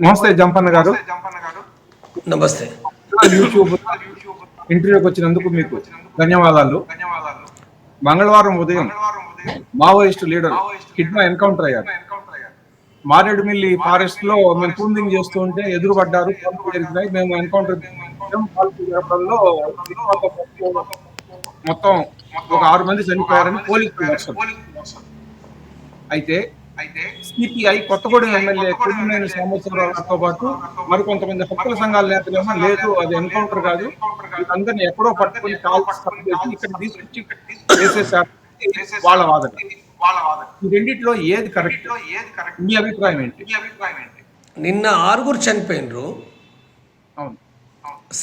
నమస్తే జంపన్న గారు. నమస్తే. యూట్యూబ్ ఇంటర్వ్యూకి వచ్చినందుకు మీకు ధన్యవాదాలు. మంగళవారం ఉదయం మావోయిస్టు లీడర్ కిడ్మా ఎన్కౌంటర్ అయ్యారు. మారేడుమిల్లి ఫారెస్ట్ లో మేము కూంబింగ్ చేస్తూ ఉంటే ఎదురుపడ్డారు, కాల్పులు జరిగినాయి. మేము ఎన్కౌంటర్ కాల్పులు జరపడంలో మొత్తం ఒక 6 మంది చనిపోయారని పోలీసులు వర్షం. అయితే సిపిఐ కొత్తగూడెం ఎమ్మెల్యే కొమ్మినేని సాంబశివరావుతో పాటు మరికొంతమంది హక్కుల సంఘాల నేతలేమో లేదు, అది ఎన్కౌంటర్ కాదు, వీళ్ళందరినీ ఎక్కడో పట్టుకుని ఇక్కడ తీసుకొచ్చి వేసేసారు వాళ్ళ వాదన. ఈ రెండిట్లో ఏది కరెక్ట్? మీ అభిప్రాయం ఏంటి? నిన్న 6 చనిపోయినరు. అవును,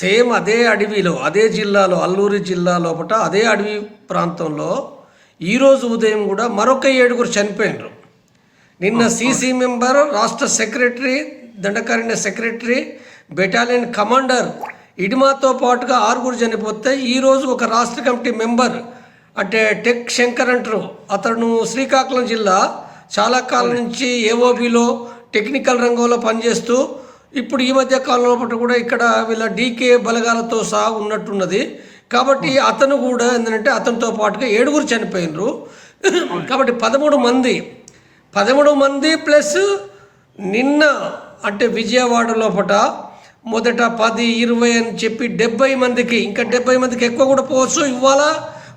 సేమ్ అదే అడవిలో, అదే జిల్లాలో, అల్లూరి జిల్లా లోపల అదే అడవి ప్రాంతంలో ఈరోజు ఉదయం కూడా మరొక 7 చనిపోయినరు. నిన్న సీసీ మెంబర్, రాష్ట్ర secretary, Dandakaranya secretary, battalion commander ఇడిమాతో పాటుగా 6 చనిపోతే ఈరోజు ఒక రాష్ట్ర కమిటీ మెంబర్ అంటే టెక్ శంకర్ అంటారు, అతను శ్రీకాకుళం జిల్లా చాలా కాలం నుంచి ఏఓబిలో టెక్నికల్ రంగంలో పనిచేస్తూ ఇప్పుడు ఈ మధ్య కాలంలో కూడా ఇక్కడ వీళ్ళ డీకే బలగాలతో సహా ఉన్నట్టున్నది. కాబట్టి అతను కూడా ఏంటంటే అతనితో పాటుగా 7 చనిపోయినరు. కాబట్టి 13 మంది ప్లస్ నిన్న అంటే విజయవాడ లోపల మొదట 10, 20 అని చెప్పి 70 మందికి, ఇంకా 70 మందికి ఎక్కువ కూడా పోవచ్చు. ఇవాళ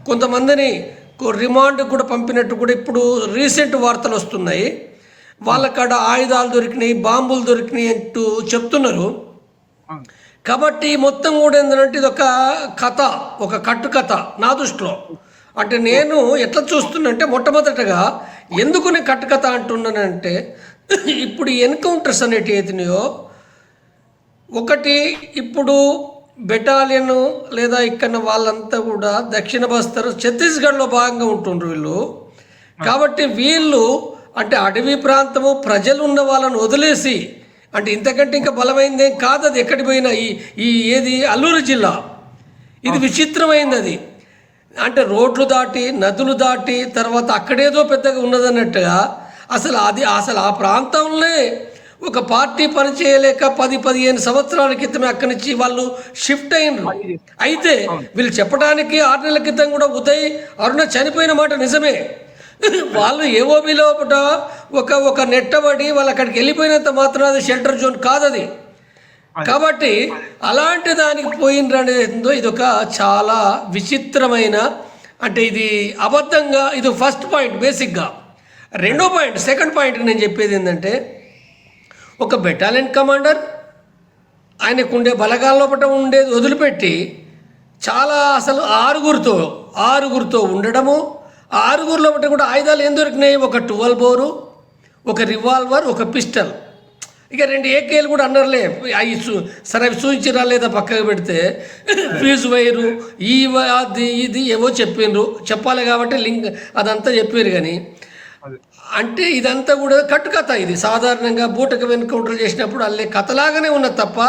కొంతమందిని రిమాండ్ కూడా పంపినట్టు కూడా ఇప్పుడు రీసెంట్ వార్తలు వస్తున్నాయి. వాళ్ళకాడ ఆయుధాలు దొరికినాయి, బాంబులు దొరికినాయి అంటూ చెప్తున్నారు. కాబట్టి మొత్తం కూడా ఏంటంటే ఇది ఒక కథ, ఒక కట్టుకథ నా దృష్టిలో. అంటే నేను ఎట్లా చూస్తున్నంటే మొట్టమొదటగా ఎందుకు నేను కట్టుకథ అంటున్నానంటే ఇప్పుడు ఎన్కౌంటర్స్ అనేటివి అవుతున్నాయో, ఒకటి ఇప్పుడు బెటాలియన్ లేదా ఇక్కడ వాళ్ళంతా కూడా దక్షిణ బస్తర్ ఛత్తీస్గఢ్లో భాగంగా ఉంటుండ్రు వీళ్ళు. కాబట్టి వీళ్ళు అంటే అడవి ప్రాంతము, ప్రజలు ఉన్న వాళ్ళని వదిలేసి అంటే ఇంతకంటే ఇంకా బలమైందేం కాదు అది. ఎక్కడికి పోయినా ఈ ఏది అల్లూరు జిల్లా ఇది విచిత్రమైంది. అది అంటే రోడ్లు దాటి, నదులు దాటి, తర్వాత అక్కడేదో పెద్దగా ఉన్నదన్నట్టుగా అసలు ఆ ప్రాంతంలో ఒక పార్టీ పని చేయలేక 10-15 సంవత్సరాల క్రితమే అక్కడి నుంచి వాళ్ళు షిఫ్ట్ అయినరు. అయితే వీళ్ళు చెప్పడానికి 6 నెలల క్రితం కూడా ఉదయ్ అరుణ చనిపోయిన మాట నిజమే. వాళ్ళు ఏఓబి లోపల ఒక నెట్టబడి వాళ్ళు అక్కడికి వెళ్ళిపోయినంత మాత్రం అది షెల్టర్ జోన్ కాదు అది. కాబట్టి అలాంటి దానికి పోయినరు అనేది ఇది ఒక చాలా విచిత్రమైన, అంటే ఇది అబద్ధంగా, ఇది ఫస్ట్ పాయింట్ బేసిక్గా. రెండో పాయింట్, సెకండ్ పాయింట్ నేను చెప్పేది ఏంటంటే ఒక బెటాలియన్ కమాండర్ ఆయనకు ఉండే బలగాల లోపల ఉండేది వదిలిపెట్టి చాలా అసలు 6 ఉండడము, 6 లోపల కూడా ఆయుధాలు ఏం దొరికినాయి? ఒక 12 బోరు, ఒక రివాల్వర్, ఒక పిస్టల్, ఇక 2 ఏకేలు కూడా అన్నారులే. అవి సరే అవి చూపించిరా లేదా పక్కకు పెడితే ఫ్యూజ్ వైరు ఇది ఏవో చెప్పాలి కాబట్టి లింక్ అదంతా చెప్పారు. కానీ అంటే ఇదంతా కూడా కట్టుకథ. ఇది సాధారణంగా బూటక ఎన్కౌంటర్ చేసినప్పుడు అల్లే కథలాగానే ఉన్నది తప్ప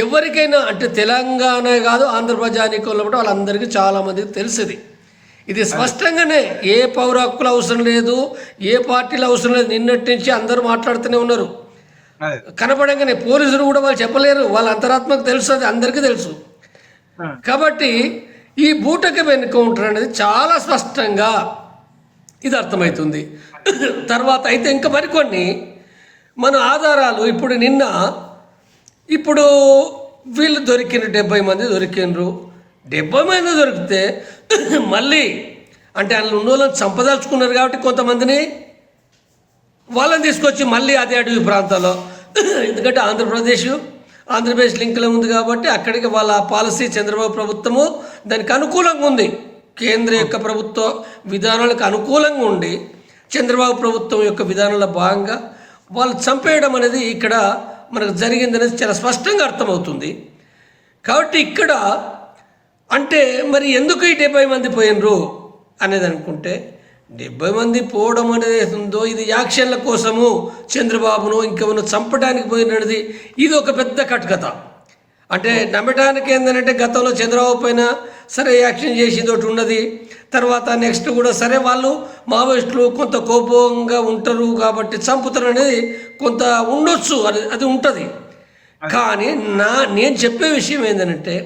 ఎవరికైనా అంటే తెలంగాణ కాదు ఆంధ్ర ప్రజానీకంలో కూడా వాళ్ళందరికీ చాలామందికి తెలిసింది. ఇది స్పష్టంగానే ఏ పౌర హక్కులు అవసరం లేదు, ఏ పార్టీలు అవసరం లేదు. నిన్నటి నుంచి అందరూ మాట్లాడుతూనే ఉన్నారు. కనపడంగానే పోలీసులు కూడా వాళ్ళు చెప్పలేరు, వాళ్ళ అంతరాత్మకు తెలుసు, అది అందరికీ తెలుసు. కాబట్టి ఈ బూటకం ఎన్కౌంటర్ అనేది చాలా స్పష్టంగా ఇది అర్థమవుతుంది. తర్వాత అయితే ఇంకా మరికొన్ని మన ఆధారాలు ఇప్పుడు వీళ్ళు దొరికిన 70 మంది దొరికినరు. 70 మంది దొరికితే మళ్ళీ అంటే వాళ్ళు ఉన్న వాళ్ళని చంపదలుచుకున్నారు కాబట్టి కొంతమందిని వాళ్ళని తీసుకొచ్చి మళ్ళీ అదే అడవి ప్రాంతాల్లో, ఎందుకంటే ఆంధ్రప్రదేశ్ లింక్లో ఉంది కాబట్టి అక్కడికి వాళ్ళ పాలసీ చంద్రబాబు ప్రభుత్వము దానికి అనుకూలంగా ఉంది. కేంద్ర యొక్క ప్రభుత్వ విధానాలకు అనుకూలంగా ఉండి చంద్రబాబు ప్రభుత్వం యొక్క విధానంలో భాగంగా వాళ్ళు చంపేయడం అనేది ఇక్కడ మనకు జరిగిందనేది చాలా స్పష్టంగా అర్థమవుతుంది. కాబట్టి ఇక్కడ అంటే మరి ఎందుకు ఈ 70 మంది పోయినరు అనేది అనుకుంటే, 70 మంది పోవడం అనేది ఉందో ఇది యాక్షన్ల కోసము చంద్రబాబును ఇంకెవరినో చంపడానికి పోయినది, ఇది ఒక పెద్ద కట్టుకథ. అంటే నమ్మటానికి ఏంటంటే గతంలో చంద్రబాబు పైన సరే యాక్షన్ చేసింది ఒకటి ఉన్నది. తర్వాత నెక్స్ట్ కూడా సరే వాళ్ళు మావోయిస్టులు కొంత కోపంగా ఉంటారు కాబట్టి చంపుతారు అనేది కొంత ఉండొచ్చు, అది అది ఉంటుంది. కానీ నేను చెప్పే విషయం ఏంటంటే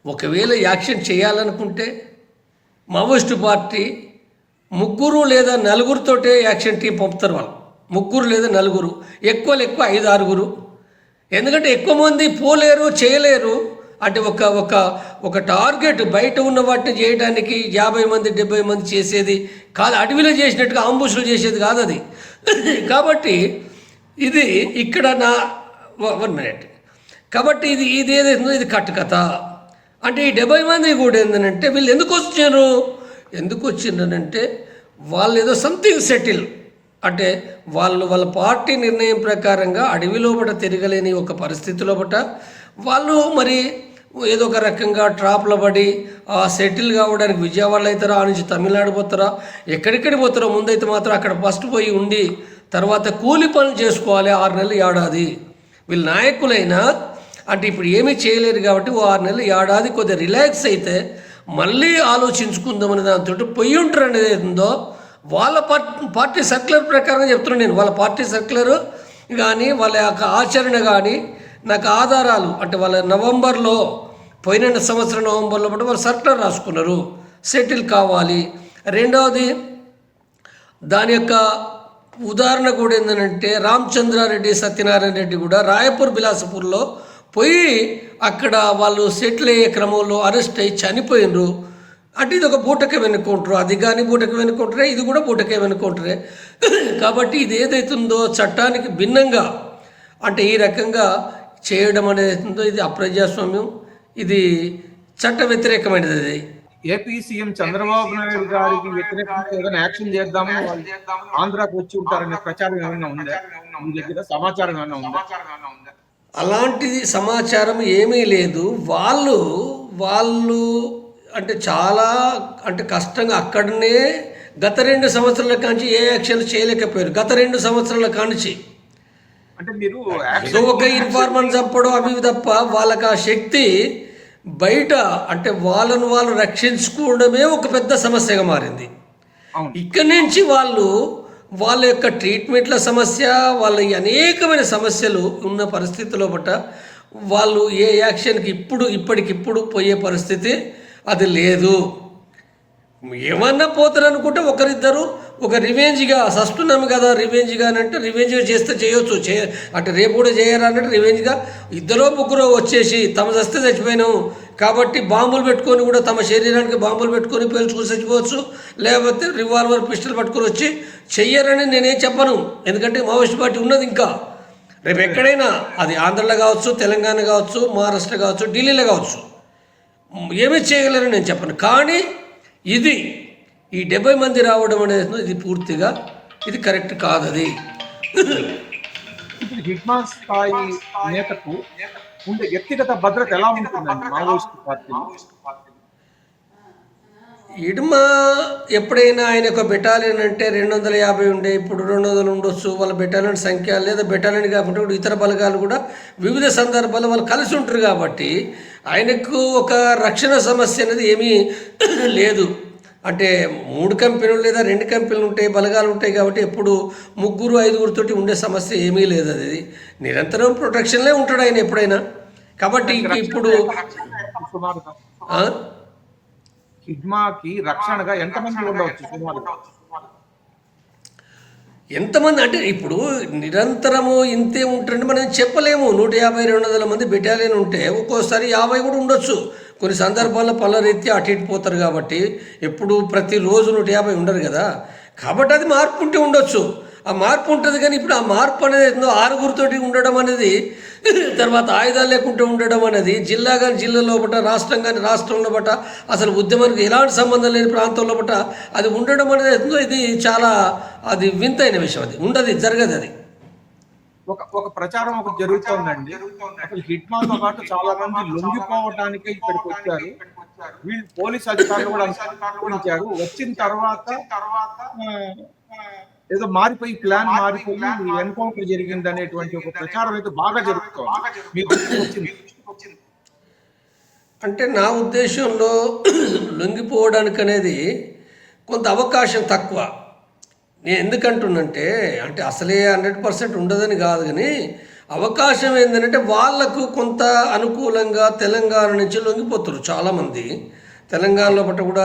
ఒకవేళ యాక్షన్ చేయాలనుకుంటే మావోయిస్టు పార్టీ 3 లేదా 4తోటే యాక్షన్ టీం పంపుతారు. వాళ్ళు 3 లేదా 4, ఎక్కువ 5, 6. ఎందుకంటే ఎక్కువ మంది పోలేరు, చేయలేరు. అంటే ఒక టార్గెట్ బయట ఉన్న వాటిని చేయడానికి 50 మంది 70 మంది చేసేది కాదు, అడవిలో చేసినట్టుగా అంబుషులు చేసేది కాదు అది. కాబట్టి ఇది ఇక్కడ 1 మినిట్. కాబట్టి ఇది ఏదైతుందో ఇది కట్టుకథ. అంటే ఈ 70 మంది కూడా ఏంటంటే వీళ్ళు ఎందుకు వచ్చిందనంటే వాళ్ళు ఏదో సంథింగ్ సెటిల్, అంటే వాళ్ళ పార్టీ నిర్ణయం ప్రకారంగా అడవి లోపల తిరగలేని ఒక పరిస్థితి లోపల వాళ్ళు మరి ఏదో ఒక రకంగా ట్రాప్లో పడి సెటిల్ కావడానికి విజయవాడలో అవుతారా, ఆ నుంచి తమిళనాడు పోతారా, ఎక్కడెక్కడికి పోతారో ముందైతే మాత్రం అక్కడ ఫస్ట్ పోయి ఉండి తర్వాత కూలి పనులు చేసుకోవాలి 6 నెలలు ఏడాది. వీళ్ళ నాయకులైనా అంటే ఇప్పుడు ఏమీ చేయలేరు కాబట్టి 6 నెలలు ఏడాది కొద్దిగా రిలాక్స్ అయితే మళ్ళీ ఆలోచించుకుందామని దాంతో పొయ్యి ఉంటారు అనేది ఏందో వాళ్ళ పార్టీ సర్క్యులర్ ప్రకారంగా చెప్తున్నాను నేను. వాళ్ళ పార్టీ సర్క్యులర్ కానీ వాళ్ళ యొక్క ఆచరణ కానీ నాకు ఆధారాలు, అంటే వాళ్ళ పోయిన సంవత్సరం నవంబర్లో బట్టి వాళ్ళు సర్క్యులర్ రాసుకున్నారు సెటిల్ కావాలి. రెండవది దాని యొక్క ఉదాహరణ కూడా ఏంటంటే రామచంద్రారెడ్డి సత్యనారాయణ రెడ్డి కూడా రాయపూర్ బిలాసపూర్లో పోయి అక్కడ వాళ్ళు సెటిల్ అయ్యే క్రమంలో అరెస్ట్ అయ్యి చనిపోయినరు. అంటే ఇది ఒక బూటకే వెనుకుంటారు, అది కానీ బూటకే వెనుకుంటారే, ఇది కూడా బూటకే వెనుకుంటారే. కాబట్టి ఇది ఏదైతుందో చట్టానికి భిన్నంగా అంటే ఈ రకంగా చేయడం అనేది ఇది అప్రజాస్వామ్యం, ఇది చట్ట వ్యతిరేకమైనది. అది ఏపీ సీఎం చంద్రబాబు నాయుడు గారికి వ్యతిరేకంగా ఏదైనా యాక్షన్ చేద్దామని వాళ్ళు ఆంధ్రాకి వచ్చి ఉంటారనే ప్రచారం ఏమైనా ఉందా? మీ దగ్గర సమాచారం ఏమైనా ఉందా? అలాంటిది సమాచారం ఏమీ లేదు. వాళ్ళు అంటే చాలా అంటే కష్టంగా అక్కడనే గత 2 సంవత్సరాల కాంచి ఏ యాక్షన్ చేయలేకపోయారు. గత 2 సంవత్సరాల కాంచి అంటే మీరు ఏదో ఒక ఇన్ఫార్మర్ చంపడం అవి తప్ప వాళ్ళకి ఆ శక్తి బయట అంటే వాళ్ళను వాళ్ళు రక్షించుకోవడమే ఒక పెద్ద సమస్యగా మారింది. ఇక్కడి నుంచి వాళ్ళ యొక్క ట్రీట్మెంట్ల సమస్య, వాళ్ళ అనేకమైన సమస్యలు ఉన్న పరిస్థితిలో బట్ట వాళ్ళు ఏ యాక్షన్కి ఇప్పటికిప్పుడు పోయే పరిస్థితి అది లేదు. ఏమన్నా పోతారు అనుకుంటే ఒకరిద్దరు ఒక రివెంజ్గా సస్తున్నాము కదా, రివెంజ్గా అంటే రివెంజ్గా చేస్తే చేయొచ్చు, అంటే రేపు కూడా చేయరా అన్నట్టు రివెంజ్గా 2-3 వచ్చేసి తమ చస్తే చచ్చిపోయినాము కాబట్టి బాంబులు పెట్టుకొని కూడా తమ శరీరానికి బాంబులు పెట్టుకొని పేల్చుకొని చచ్చిపోవచ్చు, లేకపోతే రివాల్వర్ పిస్టల్ పట్టుకొని వచ్చి చెయ్యరని నేనేం చెప్పను. ఎందుకంటే మావోయిస్ట్ పార్టీ ఉన్నది ఇంకా. రేపు ఎక్కడైనా అది ఆంధ్రలో కావచ్చు, తెలంగాణ కావచ్చు, మహారాష్ట్ర కావచ్చు, ఢిల్లీలో కావచ్చు, ఏమీ చేయగలరని నేను చెప్పను. కానీ ఇది ఈ 70 మంది రావడం అనేది ఇది పూర్తిగా ఇది కరెక్ట్ కాదు. అది హిట్మా స్థాయి నేతకు ఉండే వ్యక్తిగత భద్రత ఎలా ఉంటుందండి మావోయిస్ట్ పార్టీ? ఇడ్మా ఎప్పుడైనా ఆయన ఒక బెటాలియన్ అంటే 250 ఉండే, ఇప్పుడు 200 ఉండొచ్చు. వాళ్ళ బెటాలియన్ సంఖ్య లేదా బెటాలియన్ కాకుండా ఇతర బలగాలు కూడా వివిధ సందర్భాల్లో వాళ్ళు కలిసి ఉంటారు కాబట్టి ఆయనకు ఒక రక్షణ సమస్య అనేది ఏమీ లేదు. అంటే 3 కంపెనీలు లేదా 2 కంపెనీలు ఉంటాయి, బలగాలు ఉంటాయి కాబట్టి ఎప్పుడు 3-5 తోటి ఉండే సమస్య ఏమీ లేదు. అది నిరంతరం ప్రొటెక్షన్లే ఉంటాడు ఆయన ఎప్పుడైనా. కాబట్టి ఇప్పుడు హిడ్మాకి రక్షణగా ఎంతమంది ఉండవచ్చు సుమారుగా? ఎంతమంది అంటే ఇప్పుడు నిరంతరము ఇంతే ఉంటారంటే మనం చెప్పలేము. 150-200 మంది బెటాలియన్ ఉంటే ఒక్కోసారి 50 కూడా ఉండొచ్చు. కొన్ని సందర్భాల్లో పనుల రీత్యా అటు ఇటు పోతారు కాబట్టి ఎప్పుడు ప్రతిరోజు 150 ఉండరు కదా. కాబట్టి అది మార్పు ఉంటే ఉండొచ్చు, ఆ మార్పు ఉంటుంది. కానీ ఇప్పుడు ఆ మార్పు అనేది 6 ఉండడం అనేది, తర్వాత ఆయుధాలు లేకుండా ఉండడం అనేది, జిల్లా కానీ జిల్లా లోపల, రాష్ట్రం కానీ రాష్ట్రంలో బట్ట అసలు ఉద్యమానికి ఎలాంటి సంబంధం లేని ప్రాంతంలో బట్ట అది ఉండడం అనేది ఇది చాలా అది వింతైన విషయం. అది ఉండదు, జరగదు. అది ఒక ప్రచారం ఒకటి జరుగుతోందండి. అసలు హిట్మాతో పాటు చాలా మంది లొంగిపోవటానికి ఇక్కడికి వచ్చారు. వీళ్ళు పోలీస్ అధికారులు కూడా అనుసరించారు. వచ్చిన తర్వాత ఏదో మారిపోయి ప్లాన్ మారిపోయి ఎన్కౌంటర్ జరిగింది అనేటువంటి ఒక ప్రచారం అయితే బాగా జరుగుతోంది. మీ దృష్టికి వచ్చింది? అంటే నా ఉద్దేశంలో లొంగిపోవడానికి అనేది కొంత అవకాశం తక్కువ. నేను ఎందుకంటున్నంటే అంటే అసలే 100% ఉండదని కాదు, కానీ అవకాశం ఏంటంటే వాళ్ళకు కొంత అనుకూలంగా తెలంగాణ నుంచి లొంగిపోతారు చాలామంది. తెలంగాణలో పట్ల కూడా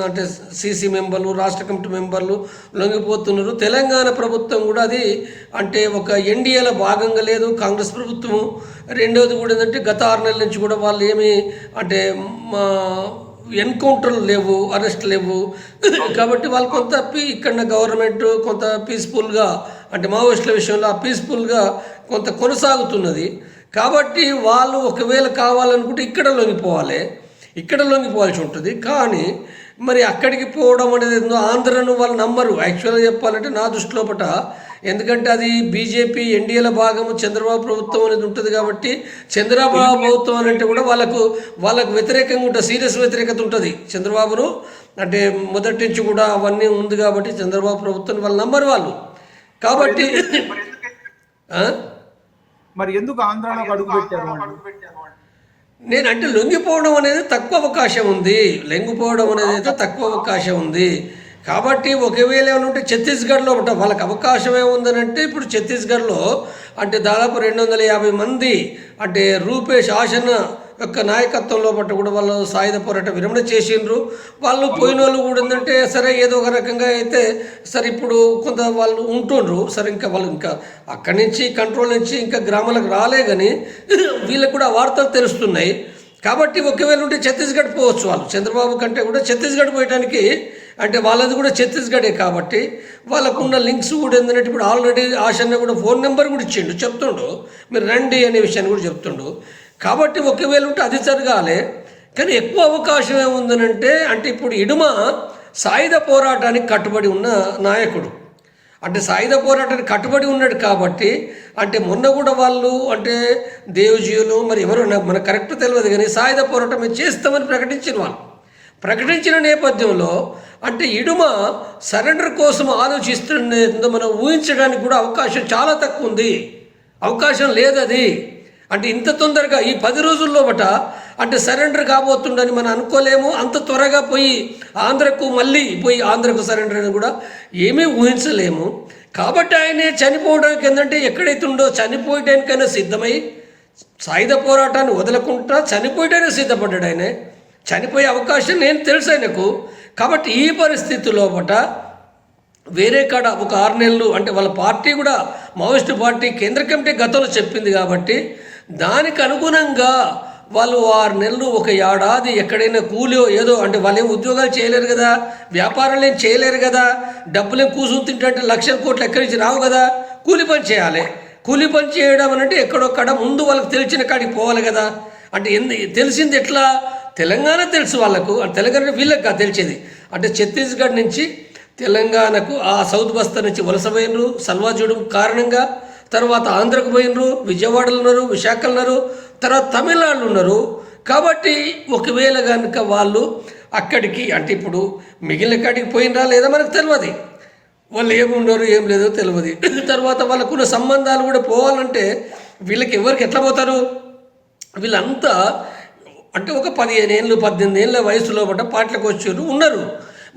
అంటే సీసీ మెంబర్లు, రాష్ట్ర కమిటీ మెంబర్లు లొంగిపోతున్నారు. తెలంగాణ ప్రభుత్వం కూడా అది అంటే ఒక ఎన్డీఏలో భాగంగా లేదు కాంగ్రెస్ ప్రభుత్వము. రెండవది కూడా ఏంటంటే గత 6 నెలల నుంచి కూడా వాళ్ళు ఏమి అంటే ఎన్కౌంటర్లు లేవు, అరెస్ట్ లేవు. కాబట్టి వాళ్ళు కొంత ఇక్కడ గవర్నమెంట్ కొంత పీస్ఫుల్గా అంటే మావోయిస్టుల విషయంలో పీస్ఫుల్గా కొంత కొనసాగుతున్నది. కాబట్టి వాళ్ళు ఒకవేళ కావాలనుకుంటే ఇక్కడ లొంగిపోవాల్సి ఉంటుంది. కానీ మరి అక్కడికి పోవడం అనేది ఆంధ్రను వాళ్ళు నమ్మరు యాక్చువల్గా చెప్పాలంటే నా దృష్టిలో పట. ఎందుకంటే అది బీజేపీ ఎన్డీఏల భాగము, చంద్రబాబు ప్రభుత్వం అనేది ఉంటుంది. కాబట్టి చంద్రబాబు ప్రభుత్వం అంటే కూడా వాళ్ళకు వ్యతిరేకంగా ఉంటుంది, సీరియస్ వ్యతిరేకత ఉంటుంది చంద్రబాబును. అంటే మొదటి నుంచి కూడా అవన్నీ ఉంది కాబట్టి చంద్రబాబు ప్రభుత్వం వాళ్ళు నమ్మరు వాళ్ళు. కాబట్టి మరి ఎందుకు ఆంధ్రాలో అడుగు పెట్టారు? నేనంటే లొంగిపోవడం అనేది తక్కువ అవకాశం ఉంది. కాబట్టి ఒకవేళ ఏమైనా ఉంటే ఛత్తీస్గఢ్లో ఉంటాం వాళ్ళకి అవకాశం ఏముందనంటే ఇప్పుడు ఛత్తీస్గఢ్లో అంటే దాదాపు 250 మంది అంటే రూపేష్ ఆసన్న యొక్క నాయకత్వంలో పట్టు కూడా వాళ్ళు సాయుధ పోరాట విరమణ చేసిండ్రు. వాళ్ళు పోయిన వాళ్ళు కూడా ఏంటంటే సరే ఏదో ఒక రకంగా అయితే సరే ఇప్పుడు కొంత వాళ్ళు ఉంటుండ్రు. సరే ఇంకా వాళ్ళు ఇంకా అక్కడి నుంచి కంట్రోల్ నుంచి ఇంకా గ్రామాలకు రాలే, కానీ వీళ్ళకి కూడా వార్తలు తెలుస్తున్నాయి. కాబట్టి ఒకవేళ ఉంటే ఛత్తీస్గఢ్ పోవచ్చు వాళ్ళు. చంద్రబాబు కంటే కూడా ఛత్తీస్గఢ్ పోయడానికి అంటే వాళ్ళది కూడా ఛత్తీస్గఢే కాబట్టి వాళ్ళకున్న లింక్స్ కూడా ఏంటంటే ఇప్పుడు ఆల్రెడీ ఆశన్న కూడా ఫోన్ నెంబర్ కూడా ఇచ్చిండు, చెప్తుండు మీరు రండి అనే విషయాన్ని కూడా చెప్తుండు. కాబట్టి ఒకవేళ ఉంటే అది జరగాలి. కానీ ఎక్కువ అవకాశం ఏముందనంటే అంటే ఇప్పుడు ఇడుమ సాయుధ పోరాటానికి కట్టుబడి ఉన్న నాయకుడు, అంటే సాయుధ పోరాటానికి కట్టుబడి ఉన్నాడు. కాబట్టి అంటే మొన్న కూడా వాళ్ళు అంటే దేవజీయులు మరి ఎవరు మనకు కరెక్ట్ తెలియదు, కానీ సాయుధ పోరాటం చేస్తామని ప్రకటించిన నేపథ్యంలో అంటే ఇడుమ సరెండర్ కోసం ఆలోచిస్తుందో మనం ఊహించడానికి కూడా అవకాశం చాలా తక్కువ ఉంది. అవకాశం లేదు అది. అంటే ఇంత తొందరగా ఈ 10 రోజుల్లో అంటే సరెండర్ కాబోతుండని మనం అనుకోలేము. అంత త్వరగా ఆంధ్రకు సరెండర్ అని కూడా ఏమీ ఊహించలేము. కాబట్టి ఆయనే చనిపోవడానికి ఏంటంటే ఎక్కడైతే ఉందో చనిపోయడానికైనా సిద్ధమై సాయుధ పోరాటాన్ని వదలకుండా చనిపోయడానికి సిద్ధపడ్డాడు. ఆయనే చనిపోయే అవకాశం నేను తెలుసు ఆయనకు. కాబట్టి ఈ పరిస్థితిలో వేరే కాడ ఒక 6 నెలలు అంటే వాళ్ళ పార్టీ కూడా మావోయిస్టు పార్టీ కేంద్ర కమిటీ గతంలో చెప్పింది. కాబట్టి దానికి అనుగుణంగా వాళ్ళు 6 నెలలు 1 ఏడాది ఎక్కడైనా కూలి ఏదో అంటే వాళ్ళు ఏం ఉద్యోగాలు చేయలేరు కదా, వ్యాపారాలు ఏం చేయలేరు కదా, డబ్బులేం కూసుని తింటే లక్షల కోట్లు ఎక్కడి నుంచి రావు కదా, కూలి పని చేయాలి. కూలి పని చేయడం అంటే ఎక్కడొక్కడ ముందు వాళ్ళకి తెలిసిన కాడికి పోవాలి కదా. అంటే తెలిసింది ఎట్లా? తెలంగాణ తెలుసు వాళ్ళకు, తెలంగాణ వీళ్ళకి కాదు తెలిసేది. అంటే ఛత్తీస్గఢ్ నుంచి తెలంగాణకు ఆ సౌత్ బస్తా నుంచి వలస పోయినరు సల్వాజూడం కారణంగా. తర్వాత ఆంధ్రకు పోయినరు, విజయవాడలో ఉన్నారు, విశాఖలో ఉన్నారు, తర్వాత తమిళనాడులో ఉన్నారు. కాబట్టి ఒకవేళ కనుక వాళ్ళు అక్కడికి అంటే ఇప్పుడు మిగిలిన కాడికి పోయినరా లేదా మనకు తెలియదు, వాళ్ళు ఏమున్నారు ఏం లేదో తెలియదు. తర్వాత వాళ్ళకున్న సంబంధాలు కూడా పోవాలంటే వీళ్ళకి ఎవరికి ఎట్లా పోతారు? వీళ్ళంతా అంటే ఒక 15 ఏళ్ళు 18 ఏళ్ళ వయసులో పాటలకు వచ్చారు ఉన్నారు.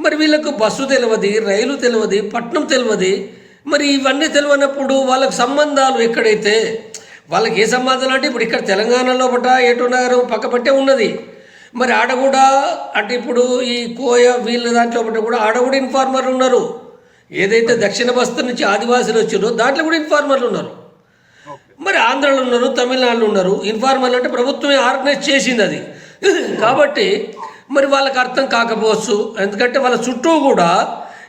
మరి వీళ్ళకు బస్సు తెలియదు, రైలు తెలియదు, పట్నం తెలియదు. మరి ఇవన్నీ తెలియనప్పుడు వాళ్ళకి సంబంధాలు ఎక్కడైతే వాళ్ళకి ఏ సంబంధాలు అంటే ఇప్పుడు ఇక్కడ తెలంగాణలో ఏటూ నగరం పక్కపట్టే ఉన్నది. మరి ఆడ కూడా అంటే ఇప్పుడు ఈ కోయ వీళ్ళ దాంట్లో కూడా ఆడ కూడా ఇన్ఫార్మర్లు ఉన్నారు. ఏదైతే దక్షిణ బస్తు నుంచి ఆదివాసులు వచ్చారో దాంట్లో కూడా ఇన్ఫార్మర్లు ఉన్నారు. మరి ఆంధ్రలో ఉన్నారు, తమిళనాడులో ఉన్నారు. ఇన్ఫార్మర్లు అంటే ప్రభుత్వమే ఆర్గనైజ్ చేసింది అది. కాబట్టి మరి వాళ్ళకి అర్థం కాకపోవచ్చు. ఎందుకంటే వాళ్ళ చుట్టూ కూడా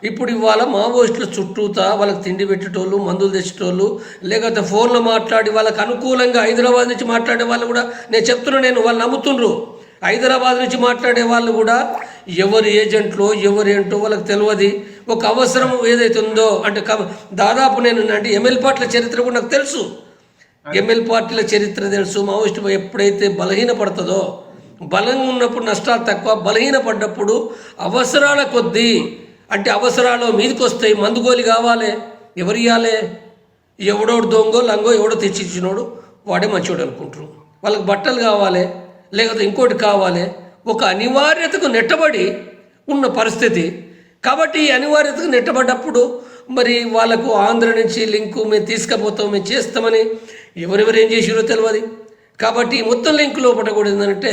ఇప్పుడు ఇవాళ మావోయిస్టుల చుట్టూతా వాళ్ళకి తిండి పెట్టేటోళ్ళు, మందులు తెచ్చేటోళ్ళు, లేకపోతే ఫోన్లో మాట్లాడి వాళ్ళకి అనుకూలంగా హైదరాబాద్ నుంచి మాట్లాడే వాళ్ళు కూడా నేను వాళ్ళు నమ్ముతుండ్రు. హైదరాబాద్ నుంచి మాట్లాడే వాళ్ళు కూడా ఎవరు ఏజెంట్లో ఎవరేంటో వాళ్ళకి తెలియదు. ఒక అవసరం ఏదైతే ఉందో అంటే దాదాపు అంటే ఎంఎల్ పార్టీల చరిత్ర కూడా నాకు తెలుసు. ఎంఎల్ పార్టీల చరిత్ర తెలుసు. మావోయిస్టు ఎప్పుడైతే బలంగా ఉన్నప్పుడు నష్టాలు తక్కువ, బలహీనపడ్డప్పుడు అవసరాల కొద్దీ అంటే అవసరాలు మీదకి వస్తాయి, మందుగోలి కావాలి, ఎవరు ఇవ్వాలి? ఎవడోడు దొంగో లంగో ఎవడో తెచ్చిచ్చినోడు వాడే మంచోడు అనుకుంటారు. వాళ్ళకి బట్టలు కావాలి, లేకపోతే ఇంకోటి కావాలి, ఒక అనివార్యతకు నెట్టబడి ఉన్న పరిస్థితి. కాబట్టి ఈ అనివార్యతకు నెట్టబడ్డప్పుడు మరి వాళ్ళకు ఆంధ్ర నుంచి లింకు మేము తీసుకుపోతాం, మేము చేస్తామని ఎవరెవరు ఏం చేసిరో తెలియదు. కాబట్టి ఈ మొత్తం లింక్ లోపల కూడా ఏంటంటే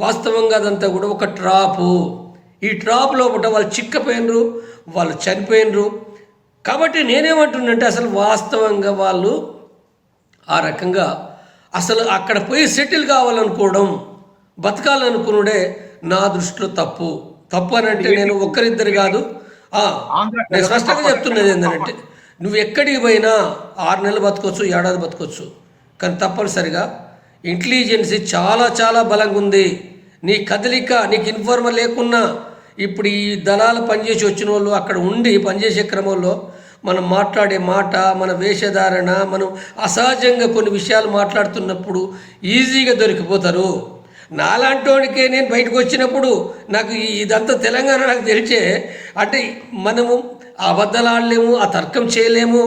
వాస్తవంగా అదంతా కూడా ఒక ట్రాపు. ఈ ట్రాప్ లోపల వాళ్ళు చిక్కపోయినరు, వాళ్ళు చనిపోయినరు. కాబట్టి నేనేమంటున్నంటే అసలు వాస్తవంగా వాళ్ళు ఆ రకంగా అసలు అక్కడ పోయి సెటిల్ కావాలనుకోవడం, బతకాలనుకున్నాడే నా దృష్టిలో తప్పు. తప్పు అని అంటే నేను ఒక్కరిద్దరు కాదు, నేను స్పష్టంగా చెప్తున్నది ఏంటంటే నువ్వు ఎక్కడికి పోయినా 6 నెలలు బతకొచ్చు, ఏడాది బతకొచ్చు, కానీ తప్పనిసరిగా ఇంటెలిజెన్సీ చాలా చాలా బలంగా ఉంది. నీ కదలిక నీకు ఇన్ఫార్మర్ లేకున్నా ఇప్పుడు ఈ దళాలు పనిచేసి వచ్చిన వాళ్ళు అక్కడ ఉండి పనిచేసే క్రమంలో మనం మాట్లాడే మాట, మన వేషధారణ, మనం అసహజంగా కొన్ని విషయాలు మాట్లాడుతున్నప్పుడు ఈజీగా దొరికిపోతారు. నాలాంటోనికే నేను బయటకు వచ్చినప్పుడు నాకు ఇదంతా తెలంగాణ నాకు తెలిసే, అంటే మనము అబద్ధాలు ఆడలేము, ఆ తర్కం చేయలేము,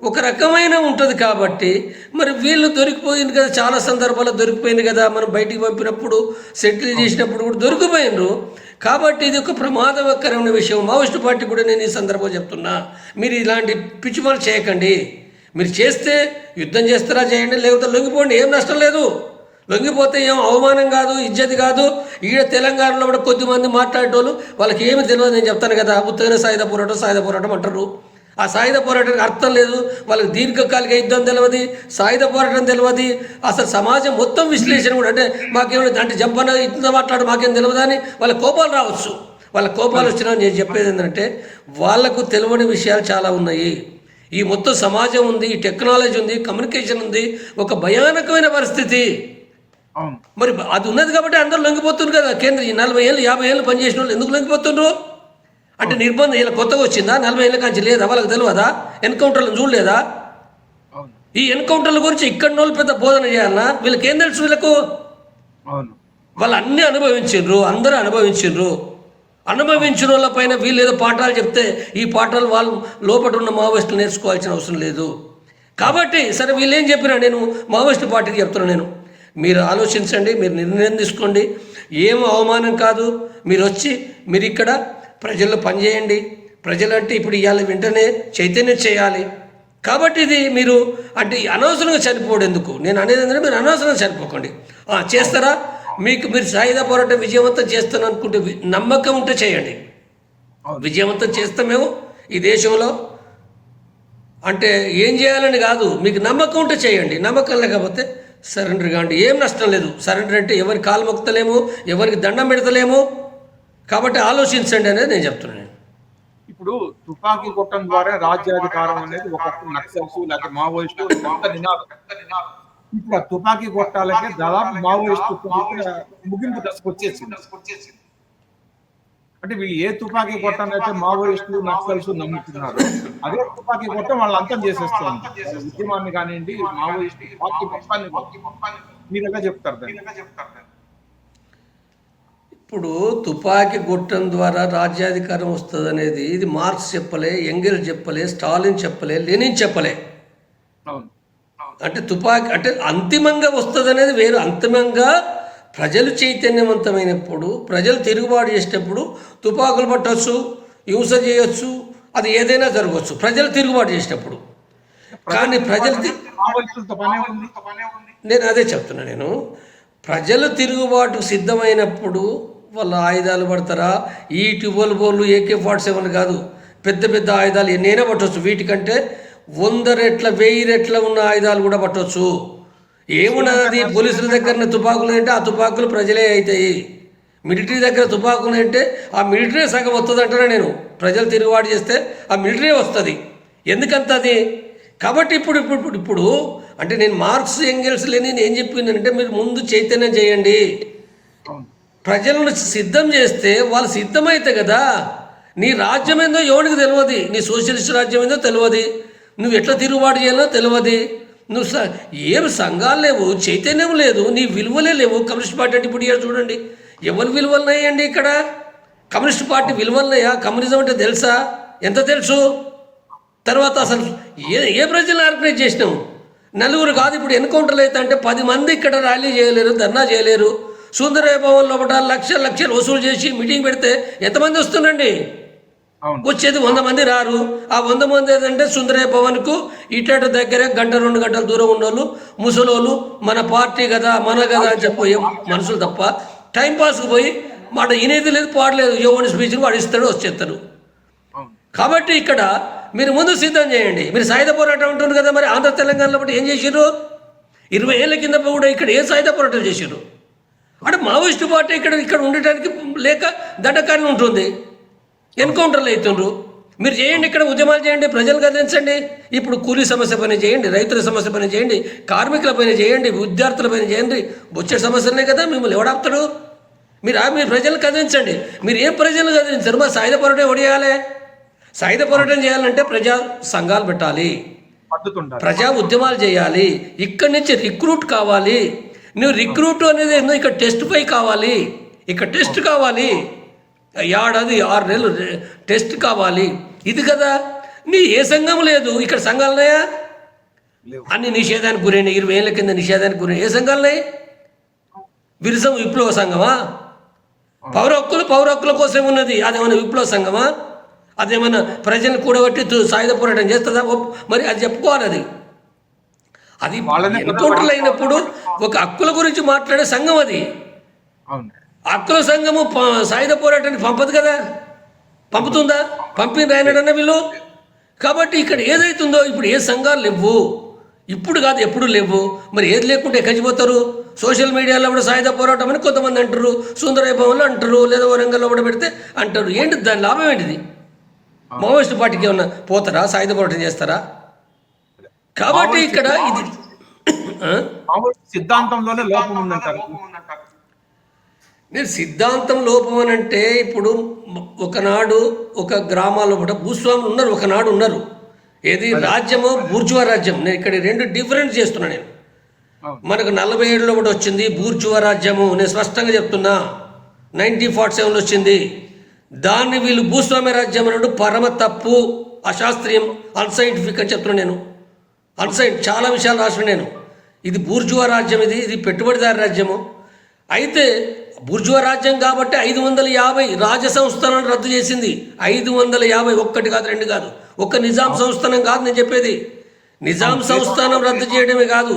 ఒక రకమైన ఉంటుంది. కాబట్టి మరి వీళ్ళు దొరికిపోయింది కదా, చాలా సందర్భాల్లో దొరికిపోయింది కదా, మనం బయటికి పంపినప్పుడు సెటిల్ చేసినప్పుడు కూడా దొరికిపోయినరు. కాబట్టి ఇది ఒక ప్రమాదకరమైన విషయం. మావోయిస్టు పార్టీ కూడా నేను ఈ సందర్భంలో చెప్తున్నా, మీరు ఇలాంటి పిచ్చి పనులు చేయకండి. మీరు చేస్తే యుద్ధం చేస్తారా చేయండి, లేకపోతే లొంగిపోండి, ఏం నష్టం లేదు. లొంగిపోతే ఏం అవమానం కాదు, ఇజ్జతి కాదు. ఈడ తెలంగాణలో కూడా కొద్దిమంది మాట్లాడేటోళ్ళు వాళ్ళకి ఏమి తెలియదు. నేను చెప్తాను కదా, ఉత్తగానే సాయుధ పోరాటం అంటారు. ఆ సాయుధ పోరాటానికి అర్థం లేదు, వాళ్ళకి దీర్ఘకాలిక యుద్ధం తెలియదు, సాయుధ పోరాటం తెలియదు, అసలు సమాజం మొత్తం విశ్లేషణ కూడా. అంటే మాకేమైనా అంటే జంపన ఇంత మాట్లాడు మాకేం తెలియదు అని వాళ్ళ కోపాలు రావచ్చు. వాళ్ళ కోపాలు వచ్చినా నేను చెప్పేది ఏంటంటే వాళ్ళకు తెలియని విషయాలు చాలా ఉన్నాయి. ఈ మొత్తం సమాజం ఉంది, ఈ టెక్నాలజీ ఉంది, కమ్యూనికేషన్ ఉంది, ఒక భయానకమైన పరిస్థితి. మరి అది ఉన్నది కాబట్టి అందరూ లొంగిపోతున్నారు కదా. కేంద్ర 40 ఏళ్ళు 50 ఏళ్ళు పనిచేసిన వాళ్ళు ఎందుకు లొంగిపోతున్నారు అంటే నిర్బంధం ఇలా కొత్తగా వచ్చిందా? 40 ఏళ్ళ కాంచి లేదా? వాళ్ళకి తెలియదా? ఎన్కౌంటర్లను చూడలేదా? ఈ ఎన్కౌంటర్ల గురించి ఇక్కడ వాళ్ళు పెద్ద బోధన చేయాలన్నా? వీళ్ళకి ఏం తెలుసు? వీళ్ళకు వాళ్ళు అన్నీ అనుభవించిండ్రు, అందరూ అనుభవించిన వాళ్ళ పైన వీళ్ళు ఏదో పాఠాలు చెప్తే ఈ పాఠాలు వాళ్ళు లోపల ఉన్న మావోయిస్టులు నేర్చుకోవాల్సిన అవసరం లేదు. కాబట్టి సరే వీళ్ళు ఏం చెప్పినా నేను మావోయిస్టు పార్టీకి చెప్తున్నాను, నేను మీరు ఆలోచించండి, మీరు నిర్ణయం తీసుకోండి. ఏం అవమానం కాదు. మీరు వచ్చి మీరు ఇక్కడ ప్రజల్లో పనిచేయండి. ప్రజలంటే ఇప్పుడు ఇవాళ వెంటనే చైతన్యం చేయాలి. కాబట్టి ఇది మీరు అంటే అనవసరంగా చనిపోవడం ఎందుకు? నేను అనేది ఏంటంటే మీరు అనవసరంగా చనిపోకండి. చేస్తారా? మీరు సాయుధ పోరాటం విజయవంతం చేస్తాను అనుకుంటే నమ్మకం ఉంటే చేయండి. విజయవంతం చేస్తామేమో ఈ దేశంలో. అంటే ఏం చేయాలని కాదు, మీకు నమ్మకం ఉంటే చేయండి. నమ్మకం లేకపోతే సరెండర్ కాండి, ఏం నష్టం లేదు. సరెండర్ అంటే ఎవరికి కాలు మొక్కలేము, ఎవరికి దండం పెడతలేము. కాబట్టి ఆలోచించండి అనేది నేను చెప్తున్నాను. ఇప్పుడు తుపాకీ కొట్టడం ద్వారా రాజ్యాధికారం అనేది ఒకప్పుడు నక్సల్స్ లేకపోతే మావోయిస్టు ఇప్పుడు ఆ తుపాకీ కొట్టాలంటే దాదాపు మావోయిస్టు ముగింపు దశకు వచ్చేసింది. అంటే వీళ్ళు ఏ తుపాకీ కొట్టాలంటే మావోయిస్టులు నక్సల్స్ నమ్ముతున్నారు, అదే తుపాకీ కొట్టం వాళ్ళు అంతం చేసేస్తుంది ఉద్యమాన్ని కానివ్వండి, మావోయిస్టు పార్టీ మొత్తాన్ని. మీరు ఎలా చెప్తారు? ఇప్పుడు తుపాకీ కొట్టడం ద్వారా రాజ్యాధికారం వస్తుంది అనేది ఇది మార్క్స్ చెప్పలే, ఎంగెల్స్ చెప్పలే, స్టాలిన్ చెప్పలే, లెనిన్ చెప్పలే. అంటే తుపాకీ అంటే అంతిమంగా వస్తుంది అనేది వేరు. అంతిమంగా ప్రజలు చైతన్యవంతమైనప్పుడు, ప్రజలు తిరుగుబాటు చేసేటప్పుడు తుపాకులు పట్టవచ్చు, హింస చేయొచ్చు, అది ఏదైనా జరగవచ్చు ప్రజలు తిరుగుబాటు చేసేటప్పుడు. కానీ నేను అదే చెప్తున్నా, నేను ప్రజలు తిరుగుబాటు సిద్ధమైనప్పుడు వాళ్ళ ఆయుధాలు పడతారా? ఈ 12 AK-47 కాదు, పెద్ద పెద్ద ఆయుధాలు ఎన్నైనా పట్టవచ్చు. వీటికంటే 100 రెట్ల 1000 రెట్ల ఉన్న ఆయుధాలు కూడా పట్టవచ్చు. ఏమున్నది? పోలీసుల దగ్గర తుపాకులు అంటే ఆ తుపాకులు ప్రజలే అవుతాయి. మిలిటరీ దగ్గర తుపాకులు అంటే ఆ మిలిటరీ సగం వస్తుంది అంటారా నేను. ప్రజలు తిరుగుబాటు చేస్తే ఆ మిలిటరీ వస్తుంది. ఎందుకంత అది? కాబట్టి ఇప్పుడు అంటే నేను మార్క్స్ ఎంగెల్స్ లెనిన్ ఏం చెప్పిందంటే మీరు ముందు చైతన్యం చేయండి, ప్రజలను సిద్ధం చేస్తే వాళ్ళు సిద్ధమైతే కదా. నీ రాజ్యం ఏందో ఎవరికి తెలియదు, నీ సోషలిస్ట్ రాజ్యం ఏందో తెలియదు, నువ్వు ఎట్లా తిరుగుబాటు చేయాలో తెలియదు, నువ్వు ఏం సంఘాలు లేవు, చైతన్యం లేదు, నీ విలువలే లేవు. కమ్యూనిస్ట్ పార్టీ అంటే ఇప్పుడు చూడండి ఎవరి విలువలు ఉన్నాయండి ఇక్కడ. Communist party విలువలనయా? కమ్యూనిజం అంటే తెలుసా? ఎంత తెలుసు? తర్వాత అసలు ఏ ప్రజలను ఆర్గనైజ్ చేసినాం? నలుగురు కాదు, ఇప్పుడు ఎన్కౌంటర్లు అయితే అంటే 10 మంది ఇక్కడ ర్యాలీ చేయలేరు, ధర్నా చేయలేరు. సుందరయ్య భవన్ లోపల లక్షలు వసూలు చేసి మీటింగ్ పెడితే ఎంతమంది వస్తుందండి? వచ్చేది 100 మంది రారు. ఆ 100 మంది ఏదంటే సుందరయ్య భవన్కు ఇటు దగ్గరే 1-2 గంటల దూరం ఉన్నోళ్ళు, ముసలోళ్ళు, మన పార్టీ కదా మన కదా అని చెప్పి మనుషులు తప్ప టైంపాస్కి పోయి మాట వినేది లేదు, పాడలేదు. యోగని స్పీచ్లు వాడు ఇస్తాడు, వచ్చేస్తారు. కాబట్టి ఇక్కడ మీరు ముందు సిద్ధం చేయండి. మీరు సాయుధ పోరాటం ఉంటుంది కదా, మరి ఆంధ్ర తెలంగాణలో బట్టి ఏం చేశారు? 20 ఏళ్ళ కింద కూడా ఇక్కడ ఏ సాయుధ పోరాటం చేశారు? అంటే మావోయిస్టు పార్టీ ఇక్కడ ఉండటానికి లేక దండకారణం ఉంటుంది, ఎన్కౌంటర్లు అవుతుండ్రు. మీరు చేయండి, ఇక్కడ ఉద్యమాలు చేయండి, ప్రజలు కదిలించండి. ఇప్పుడు కూలీ సమస్య పైన చేయండి, రైతుల సమస్య పైన చేయండి, కార్మికుల పైన చేయండి, విద్యార్థుల పైన చేయండి. వచ్చే సమస్యలనే కదా మిమ్మల్ని ఎవడాపుతాడు? మీరు ప్రజలను కదిలించండి. మీరు ఏం ప్రజలను కదిలించారు? మరి సాయుధ పోరాటం ఎవడు చేయాలి? సాయుధ పోరాటం చేయాలంటే ప్రజా సంఘాలు పెట్టాలి, ప్రజా ఉద్యమాలు చేయాలి, ఇక్కడి నుంచి రిక్రూట్ కావాలి. నువ్వు రిక్రూట్ అనేది ఏందో ఇక్కడ టెస్ట్ పై కావాలి, ఇక్కడ టెస్ట్ కావాలి, ఏడాది 6 నెలలు టెస్ట్ కావాలి. ఇది కదా. నీ ఏ సంఘం లేదు ఇక్కడ. సంఘాలున్నాయా? అన్ని నిషేధానికి గురైనాయి. 20 ఏళ్ళ కింద నిషేధానికి గురైనాయి. ఏ సంఘాలున్నాయి? విరుసం విప్లవ సంఘమా? పౌర హక్కుల కోసం ఉన్నది, అదేమన్నా విప్లవ సంఘమా? అదేమన్నా ప్రజలను కూడబట్టి సాయుధ పోరాటం చేస్తుందా? మరి అది చెప్పుకోవాలి. అది ఎన్కౌంటర్లు అయినప్పుడు ఒక హక్కుల గురించి మాట్లాడే సంఘం అది. హక్కుల సంఘము సాయుధ పోరాటానికి పంపదు కదా, పంపుతుందా? పంపిన రాయనడన్న వీళ్ళు. కాబట్టి ఇక్కడ ఏదైతుందో ఇప్పుడు ఏ సంఘాలు లేవు, ఇప్పుడు కాదు ఎప్పుడు లేవు. మరి ఏది లేకుంటే ఎక్కడికి పోతారు? సోషల్ మీడియాలో కూడా సాయుధ పోరాటం అని కొంతమంది అంటారు, సుందరయ్య భవన్లో అంటారు, లేదా వరంగల్లో కూడా పెడితే అంటారు. ఏంటి దాని లాభం ఏంటిది? మావోయిస్టు పార్టీకి ఏమన్నా పోతారా? సాయుధ పోరాటం చేస్తారా? కాబట్టి ఇక్కడ ఇది సిద్ధాంతంలోనే లోపం ఉందంటారు. నేను సిద్ధాంతం లోపం అని అంటే, ఇప్పుడు ఒకనాడు ఒక గ్రామాల్లో కూడా భూస్వాములు ఉన్నారు, ఒకనాడు ఉన్నారు. ఏది రాజ్యము? బూర్జువా రాజ్యం. నేను ఇక్కడ 2 డిఫరెన్స్ చేస్తున్నా. నేను మనకు 47లో కూడా వచ్చింది బూర్జువా రాజ్యము. నేను స్పష్టంగా చెప్తున్నా, 1947లో వచ్చింది. దాన్ని వీళ్ళు భూస్వామ్య రాజ్యం అన్నాడు. పరమ తప్పు, అశాస్త్రీయం, అన్సైంటిఫిక్ అని చెప్తున్నాను నేను. చాలా విషయాలు రాసిన నేను. ఇది బూర్జువా రాజ్యం, ఇది పెట్టుబడిదారి రాజ్యము. అయితే బూర్జువా రాజ్యం కాబట్టి 550 రాజ సంస్థానాలను రద్దు చేసింది. 550, 1 కాదు 2 కాదు. ఒక్క నిజాం సంస్థానం కాదు నేను చెప్పేది. నిజాం సంస్థానం రద్దు చేయడమే కాదు,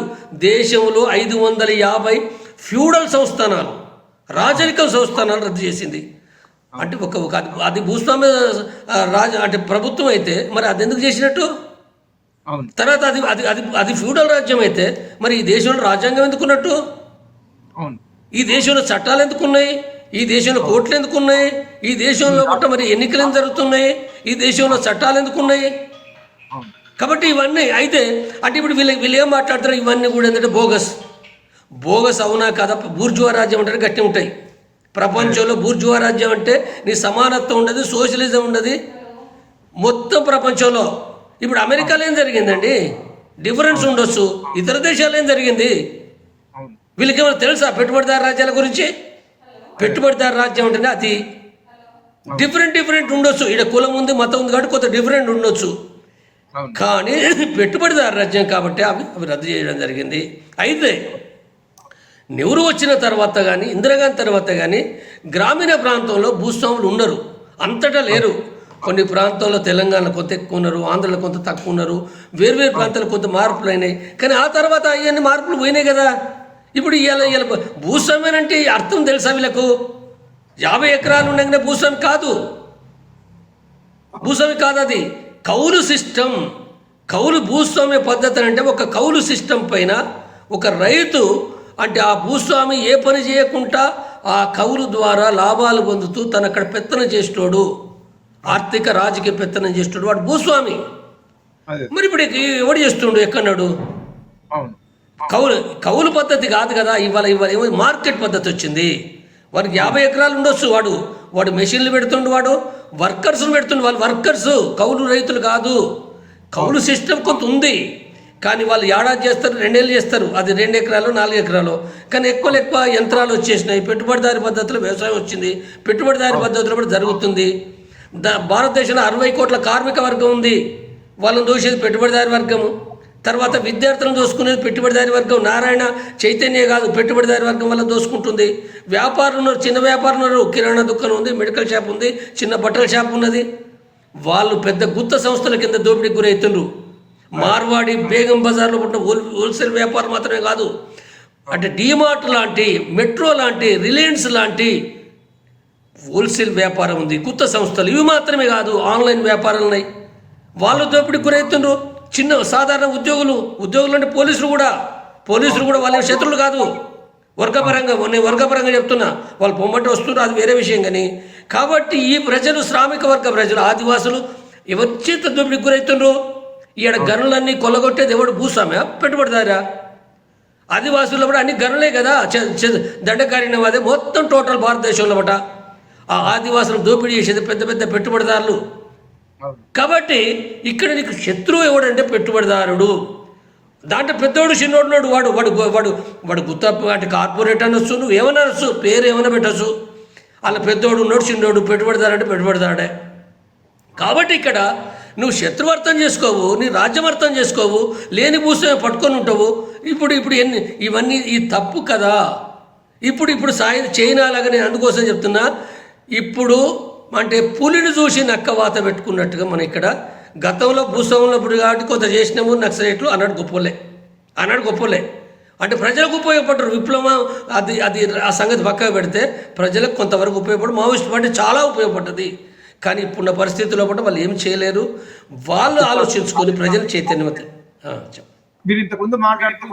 దేశంలో 550 ఫ్యూడల్ సంస్థానాలు, రాజరిక సంస్థానాలు రద్దు చేసింది. అంటే అది భూస్వామ్య అంటే ప్రభుత్వం అయితే మరి అది ఎందుకు చేసినట్టు? తర్వాత అది ఫ్యూడల్ రాజ్యం అయితే మరి ఈ దేశంలో రాజ్యాంగం ఎందుకున్నట్టు? ఈ దేశంలో చట్టాలు ఎందుకున్నాయి? ఈ దేశంలో కోర్టులు ఎందుకున్నాయి? ఈ దేశంలో పుట్ట మరి ఎన్నికలు ఎందుకు జరుగుతున్నాయి? ఈ దేశంలో చట్టాలు ఎందుకున్నాయి? కాబట్టి ఇవన్నీ అయితే అంటే ఇప్పుడు వీళ్ళు ఏం మాట్లాడతారు? ఇవన్నీ కూడా ఏంటంటే బోగస్ అవునా కదా? బూర్జువా రాజ్యం అంటే గట్టి ఉంటాయి ప్రపంచంలో. బూర్జువా రాజ్యం అంటే నీ సమానత్వం ఉండదు, సోషలిజం ఉండదు మొత్తం ప్రపంచంలో. ఇప్పుడు అమెరికాలో ఏం జరిగిందండి? డిఫరెన్స్ ఉండొచ్చు, ఇతర దేశాలు ఏం జరిగింది? వీళ్ళకి ఏమైనా తెలుసా పెట్టుబడిదారు రాజ్యాల గురించి? పెట్టుబడిదారు రాజ్యం అంటేనే అది డిఫరెంట్ ఉండొచ్చు. ఇక్కడ కులం ఉంది, మతం ఉంది కాబట్టి కొంత డిఫరెంట్ ఉండొచ్చు. కానీ పెట్టుబడిదారు రాజ్యం కాబట్టి అవి రద్దు చేయడం జరిగింది. అయితే నెహ్రూ వచ్చిన తర్వాత కానీ ఇందిరాగాంధీ తర్వాత కానీ గ్రామీణ ప్రాంతంలో భూస్వాములు ఉన్నారు, అంతటా లేరు. కొన్ని ప్రాంతాల్లో తెలంగాణలో కొంత ఎక్కువ ఉన్నారు, ఆంధ్రలో కొంత తక్కువ ఉన్నారు, వేరు ప్రాంతాల్లో కొంత మార్పులు అయినాయి. కానీ ఆ తర్వాత అవన్నీ మార్పులు పోయినాయి కదా. ఇప్పుడు ఇలా భూస్వామ్యం అంటే అర్థం తెలుసా వీళ్ళకు? 50 ఎకరాలు ఉండగానే భూస్వామి కాదు, అది కౌలు సిస్టమ్. కౌలు భూస్వామ్య పద్ధతి అంటే ఒక కౌలు సిస్టమ్ పైన ఒక రైతు అంటే ఆ భూస్వామి ఏ పని చేయకుండా ఆ కౌలు ద్వారా లాభాలు పొందుతూ తను అక్కడ పెత్తనం చేసేటోడు, ఆర్థిక రాజకీయ పెత్తనం చేసేటోడు వాడు భూస్వామి. మరి ఇప్పుడు ఎవడు చేస్తుండు? ఎక్కన్నాడు? కౌలు పద్ధతి కాదు కదా. ఇవాళ ఏమో మార్కెట్ పద్ధతి వచ్చింది. వాడికి 50 ఎకరాలు ఉండొచ్చు, వాడు మెషిన్లు పెడుతుండు, వాడు వర్కర్స్ను పెడుతుండు. వాళ్ళు వర్కర్స్, కౌలు రైతులు కాదు. కౌలు సిస్టమ్ కొంత ఉంది, కానీ వాళ్ళు ఏడాది చేస్తారు, 2 ఏళ్ళు చేస్తారు, అది 2 ఎకరాలు 4 ఎకరాలు. కానీ ఎక్కువ యంత్రాలు వచ్చేసినాయి, పెట్టుబడిదారి పద్ధతిలో వ్యవసాయం వచ్చింది, పెట్టుబడిదారి పద్ధతిలో కూడా జరుగుతుంది. భారతదేశంలో 60 కోట్ల కార్మిక వర్గం ఉంది, వాళ్ళని దోసేది పెట్టుబడిదారి వర్గము. తర్వాత విద్యార్థులను దోసుకునేది పెట్టుబడిదారి వర్గం. నారాయణ చైతన్య కాదు, పెట్టుబడిదారి వర్గం వల్ల దోసుకుంటుంది. వ్యాపారులు ఉన్నారు, చిన్న వ్యాపారులు ఉన్నారు, కిరాణా దుకాణం ఉంది, మెడికల్ షాప్ ఉంది, చిన్న బట్టల షాప్ ఉన్నది. వాళ్ళు పెద్ద గుత్త సంస్థల కింద దోపిడీకి గురవుతున్నారు. మార్వాడి బేగం బజార్లో పుట్టిన హోల్సేల్ వ్యాపారం మాత్రమే కాదు, అంటే డీమార్ట్ లాంటి, మెట్రో లాంటి, రిలయన్స్ లాంటి హోల్సేల్ వ్యాపారం ఉంది, కొత్త సంస్థలు. ఇవి మాత్రమే కాదు, ఆన్లైన్ వ్యాపారాలు ఉన్నాయి. వాళ్ళు దోపిడీకి గురవుతున్నారు. చిన్న సాధారణ ఉద్యోగులు అంటే పోలీసులు కూడా వాళ్ళ శత్రువులు కాదు. వర్గపరంగా నేను వర్గపరంగా చెప్తున్నా, వాళ్ళు పొమ్మట వస్తున్నారు, అది వేరే విషయం. కానీ కాబట్టి ఈ ప్రజలు, శ్రామిక వర్గ ప్రజలు, ఆదివాసులు ఎవరి చేత దోపిడీకి గురవుతున్నారు? ఈడ గనులన్నీ కొల్లగొట్టేది ఎవడు? భూస్వామ్య, పెట్టుబడిదారా? ఆదివాసుల్లో కూడా అన్ని గనులే కదా, దండకారణ్యం అదే మొత్తం టోటల్ భారతదేశంలో బట ఆ ఆదివాసులను దోపిడీ చేసేది పెద్ద పెద్ద పెట్టుబడిదారులు. కాబట్టి ఇక్కడ నీకు శత్రువు ఎవడంటే పెట్టుబడిదారుడు. దాంట్లో పెద్దోడు చిన్నోడున్నాడు, వాడు గుత్త వాటి కార్పొరేట్ అనొచ్చు, నువ్వు ఏమన్నా అనొచ్చు, పేరు ఏమైనా పెట్టచ్చు. అలా పెద్దోడు ఉన్నాడు, చిన్నోడు, పెట్టుబడిదారు అంటే పెట్టుబడిదారుడే. కాబట్టి ఇక్కడ నువ్వు శత్రువు అర్థం చేసుకోవు, నీ రాజ్యం అర్థం చేసుకోవు, లేని భూస్వామ్యం పట్టుకొని ఉంటావు. ఇప్పుడు ఇవన్నీ ఈ తప్పు కదా. ఇప్పుడు చైనా లాగా నేను అందుకోసం చెప్తున్నా. ఇప్పుడు అంటే పులిని చూసి నక్కవాత పెట్టుకున్నట్టుగా మనం ఇక్కడ గతంలో భూస్వాములు ఇప్పుడు కాబట్టి కొంత చేసినాము నక్సలైట్లు అన్నాడు గొప్పలే. అంటే ప్రజలకు ఉపయోగపడ్డారు. విప్లవం అది ఆ సంగతి పక్కకు పెడితే ప్రజలకు కొంతవరకు ఉపయోగపడి, మావోయిస్ట్ పార్టీ చాలా ఉపయోగపడ్డది. కానీ ఇప్పుడున్న పరిస్థితుల్లో కూడా వాళ్ళు ఏం చేయలేరు. వాళ్ళు ఆలోచించుకొని ప్రజలు చైతన్యవతి. మీరు ఇంతకుముందు మాట్లాడుతూ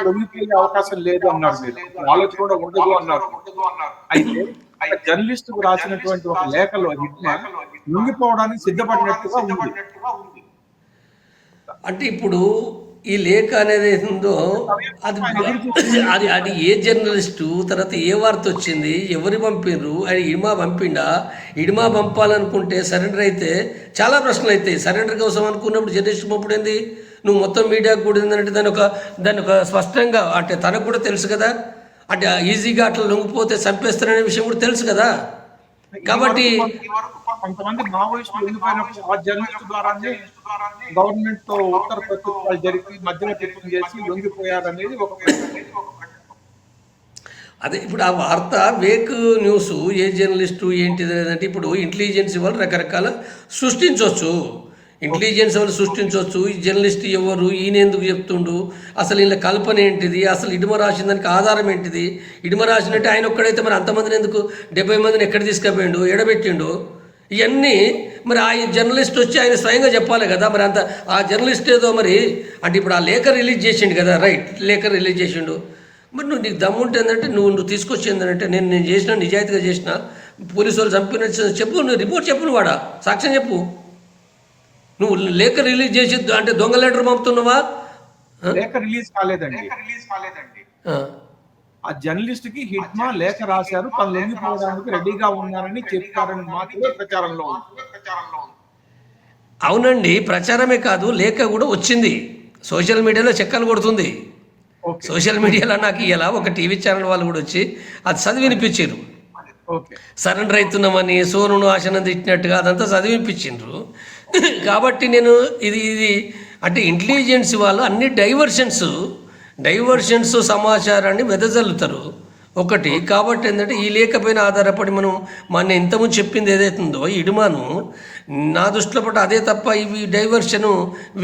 లొంగిపోయే అవకాశం లేదు అన్నారు, మీరు ఆలోచన కూడా ఉండదు అన్నారు. అయితే జర్నలిస్ట్ రాసినటువంటి ఒక లేఖలో లొంగిపోవడానికి సిద్ధపడినట్టుగా ఉంది. అంటే ఇప్పుడు ఈ లేఖ అనేది ఉందో అది ఏ జర్నలిస్టు, తర్వాత ఏ వార్త వచ్చింది, ఎవరు పంపిర్రు, అది ఇడిమా పంపిండా, ఇడిమా పంపాలనుకుంటే సరెండర్ అయితే చాలా ప్రశ్నలు అవుతాయి. సరెండర్ కోసం అనుకున్నప్పుడు జర్నలిస్ట్ పంపుడు ఏంది? నువ్వు మొత్తం మీడియాకు కూడా ఏంటంటే దాని ఒక స్పష్టంగా అంటే తనకు కూడా తెలుసు కదా, అంటే ఈజీగా అట్లా లొంగిపోతే చంపేస్తారనే విషయం కూడా తెలుసు కదా. కాబట్టి కొంతమంది మావోయిస్టులు లొంగిపోయినప్పుడు ఆ జర్నలిస్ట్ ద్వారానే గవర్నమెంట్ తో ఉత్తర ప్రత్యుత్తరాలు జరిపి మధ్యలో టిప్పింగ్ చేసి లొంగిపోయారనేది ఒక. అదే ఇప్పుడు ఆ వార్త వేక్ న్యూస్ ఏ జర్నలిస్టు ఏంటిది అంటే ఇప్పుడు ఇంటెలిజెన్స్ వాళ్ళు రకరకాల సృష్టించవచ్చు. ఇంటెలిజెన్స్ వాళ్ళు సృష్టించవచ్చు. ఈ జర్నలిస్ట్ ఎవరు, ఈయన ఎందుకు చెప్తుండు, అసలు వీళ్ళ కల్పన ఏంటిది, అసలు ఇడుమ రాసిన దానికి ఆధారం ఏంటిది, ఇడుమ రాసినట్టే ఆయన ఒక్కడైతే మరి అంతమందిని ఎందుకు 70 మందిని ఎక్కడ తీసుకుపోయిండు, ఎడబెట్టిండు, ఇవన్నీ మరి ఆ జర్నలిస్ట్ వచ్చి ఆయన స్వయంగా చెప్పాలి కదా. మరి అంత ఆ జర్నలిస్ట్ ఏదో మరి అంటే ఇప్పుడు ఆ లేఖ రిలీజ్ చేసిండు కదా, రైట్, లేఖ రిలీజ్ చేసిండు. మరి నువ్వు నీకు దమ్ముంటే ఏంటంటే నువ్వు తీసుకొచ్చి ఏంటంటే నేను చేసిన నిజాయితీగా చేసిన, పోలీసు వాళ్ళు చంపినట్టు చెప్పు, నువ్వు రిపోర్ట్ చెప్పు, నువ్వు వాడా సాక్ష్యం చెప్పు. నువ్వు లేఖ రిలీజ్ చేసి అంటే దొంగ లెటర్ పంపుతున్నావా? లేఖ రిలీజ్ కాలేదండి. ఆ జర్నలిస్ట్ కి హిట్మా లేఖ రాశారు, తను లొంగిపోవడానికి రెడీగా ఉన్నారని చెప్పారని మాత్రమే ప్రచారంలో ఉంది. అవునండి, ప్రచారమే కాదు, లేఖ కూడా వచ్చింది, సోషల్ మీడియాలో చెక్కలు కొడుతుంది. సోషల్ మీడియాలో నాకు ఇలా ఒక టీవీ ఛానల్ వాళ్ళు కూడా వచ్చి అది చదివి వినిపించారు. సరెండర్ అవుతున్నామని సోనును ఆశనం తిట్టినట్టుగా అదంతా చదివి వినిపించిండ్రు. కాబట్టి నేను ఇది అంటే ఇంటెలిజెన్స్ వాళ్ళు అన్ని డైవర్షన్స్ సమాచారాన్ని వెదజల్లుతారు ఒకటి. కాబట్టి ఏంటంటే ఈ లేఖపైన ఆధారపడి మన ఇంతకుముందు చెప్పింది ఏదైతుందో ఇడుమాను నా దృష్టిలో పట్ల అదే తప్ప ఇవి డైవర్షను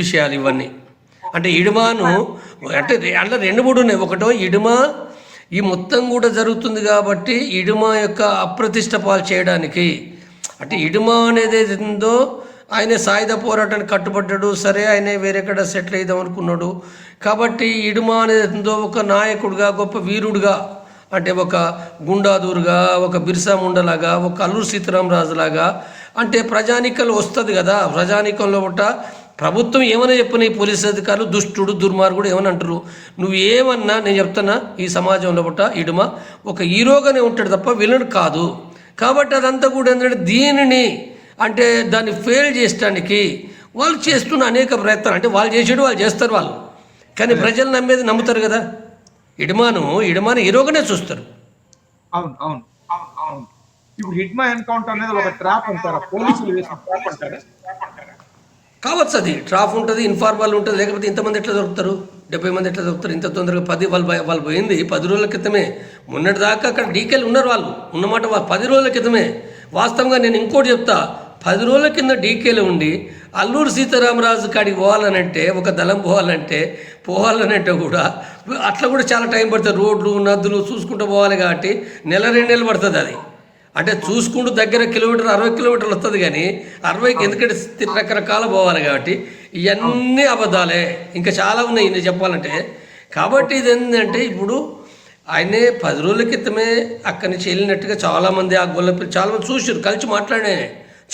విషయాలు ఇవన్నీ. అంటే ఇడుమాను అంటే అట్లా 2-3 ఉన్నాయి. ఒకటో ఇడుమా ఈ మొత్తం కూడా జరుగుతుంది కాబట్టి ఇడుమా యొక్క అప్రతిష్ట పాలు చేయడానికి, అంటే ఇడుమా అనేది ఏదో ఆయన సాయుధ పోరాటానికి కట్టుబడ్డాడు, సరే ఆయన వేరేక్కడ సెటిల్ అయిదాం అనుకున్నాడు. కాబట్టి ఇడుమా అనేది ఒక నాయకుడిగా, గొప్ప వీరుడుగా, అంటే ఒక గుండాదూరుగా, ఒక బిర్సా ముండలాగా, ఒక అల్లూరు సీతారామరాజులాగా అంటే ప్రజానీకంలో వస్తుంది కదా. ప్రజానీకంలో ఒకట ప్రభుత్వం ఏమైనా చెప్పిన ఈ పోలీసు అధికారులు దుష్టుడు, దుర్మార్గుడు ఏమని అంటారు. నువ్వు ఏమన్నా నేను చెప్తున్నా, ఈ సమాజంలో ఒకట ఇడుమ ఒక హీరోగానే ఉంటాడు తప్ప విలన్ కాదు. కాబట్టి అదంతా కూడా ఏంటంటే దీనిని అంటే దాన్ని ఫెయిల్ చేయడానికి వాళ్ళు చేస్తున్న అనేక ప్రయత్నాలు, అంటే వాళ్ళు చేసేడు వాళ్ళు చేస్తారు. వాళ్ళు కానీ ప్రజలు నమ్మేది నమ్ముతారు కదా. ఇడమాను హీరోగానే చూస్తారు. అవును అవును అవును. ఇప్పుడు హిడ్మా ఎన్కౌంటర్ అనేది ఒక ట్రాప్ అంటారా, పోలీసులు వేసిన ట్రాప్ అంటారా? కావచ్చు, అది ట్రాఫ్ ఉంటుంది, ఇన్ఫార్మల్ ఉంటుంది. లేకపోతే ఇంతమంది ఎట్లా దొరుకుతారు, 70 మంది ఎట్లా దొరుకుతారు ఇంత తొందరగా? వాళ్ళు పోయింది 10 రోజుల క్రితమే. మొన్నటి దాకా అక్కడ డీకేలు ఉన్నారు, వాళ్ళు ఉన్నమాట 10 రోజుల క్రితమే. వాస్తవంగా నేను ఇంకోటి చెప్తా, 10 రోజుల కింద డీకేలు ఉండి అల్లూరు సీతారామరాజు కాడికి పోవాలనంటే, ఒక దళం పోవాలనంటే కూడా అట్లా కూడా చాలా టైం పడుతుంది. రోడ్లు నదులు చూసుకుంటూ పోవాలి కాబట్టి 1-2 నెలలు పడుతుంది అది. అంటే చూసుకుంటూ దగ్గర 60 కిలోమీటర్లు వస్తుంది, కానీ 60కి ఎందుకంటే రకరకాల పోవాలి కాబట్టి ఇవన్నీ అబద్ధాలే. ఇంకా చాలా ఉన్నాయి నేను చెప్పాలంటే. కాబట్టి ఇది ఏంటంటే, ఇప్పుడు ఆయనే 10 రోజుల క్రితమే అక్కడి నుంచి వెళ్ళినట్టుగా చాలామంది ఆ గొల్లపిల్లి చాలామంది చూసారు, కలిసి మాట్లాడే